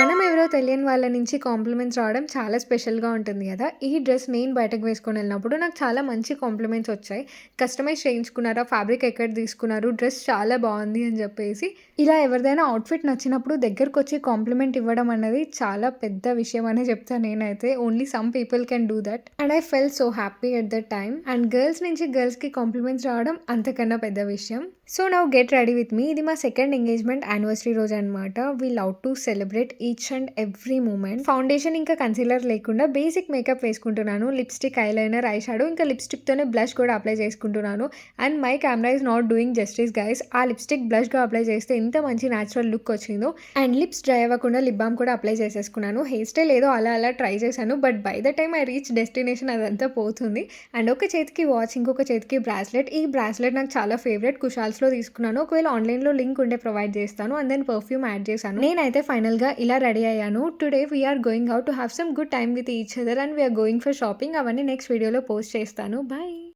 మనం ఎవరో తెలియని వాళ్ళ నుంచి కాంప్లిమెంట్స్ రావడం చాలా స్పెషల్‌గా ఉంటుంది గదా! ఈ డ్రెస్ నేను బయటకు వేసుకొనెళ్ళినప్పుడు నాకు చాలా మంచి కాంప్లిమెంట్స్ వచ్చాయి. కస్టమైజ్ చేయించుకున్నారా? ఫ్యాబ్రిక్ ఎక్కడ తీసుకున్నారు? డ్రెస్ చాలా బావుంది అని జెప్పేసి. ఇలా ఎవరిదైనా అవుట్‌ఫిట్ నచ్చినప్పుడు దగ్గరకొచ్చి కాంప్లిమెంట్ ఇవ్వడం అన్నది చాలా పెద్ద విషయం అనే చెప్తా నేనైతే. Only some people can do that. And I felt so happy at that time. And girls నుంచి గర్ల్స్‌కి కాంప్లిమెంట్స్ రావడం అంతకన్నా పెద్ద విషయం. So now get ready with me. ఇది మా సెకండ్ ఎంగేజ్‌మెంట్ యానివర్సరీ రోజనమాట. We love to celebrate each and every moment. Foundation ఇంకా కన్సీలర్ లేకుండా బేసిక్ మేకప్ వేసుకుంటున్నాను. లిప్‌స్టిక్, ఐలైనర్, ఐ షాడో ఇంకా లిప్‌స్టిక్‌తోనే బ్లష్ కూడా అప్లై చేసుకుంటున్నాను. And my camera is not doing justice guys. ఆ లిప్‌స్టిక్ బ్లష్‌గా అప్లై చేస్తే ఎంత మంచి న్యాచురల్ లుక్ వచ్చిందో. అండ్ లిప్స్ డ్రై అవ్వకుండా లిప్ బామ్ కూడా అప్లై చేసేసుకున్నాను. హెయిర్ స్టైల్ ఏదో అలా అలా ట్రై చేశాను. But by the time I reach destination అదంతా పోతుంది. అండ్ ఒక చేతికి వాచ్, ఇంకొక చేతికి బ్రాస్లెట్. ఈ బ్రాస్లెట్ నాకు చాలా ఫేవరెట్. కుషాల్స్‌లో తీసుకున్నాను. ఒకవేళ ఆన్‌లైన్‌లో లింక్ ఉంటే ప్రొవైడ్ చేస్తాను. అండ్ దెన్ పర్ఫ్యూమ్ యాడ్ చేశాను. నేనైతే ఫైనల్‌గా ఇలా రెడీ అయ్యాను. Today we are going out to have some good time with each other and we are going for shopping. అవన్నీ నెక్స్ట్ వీడియోలో పోస్ట్ చేస్తాను. బై.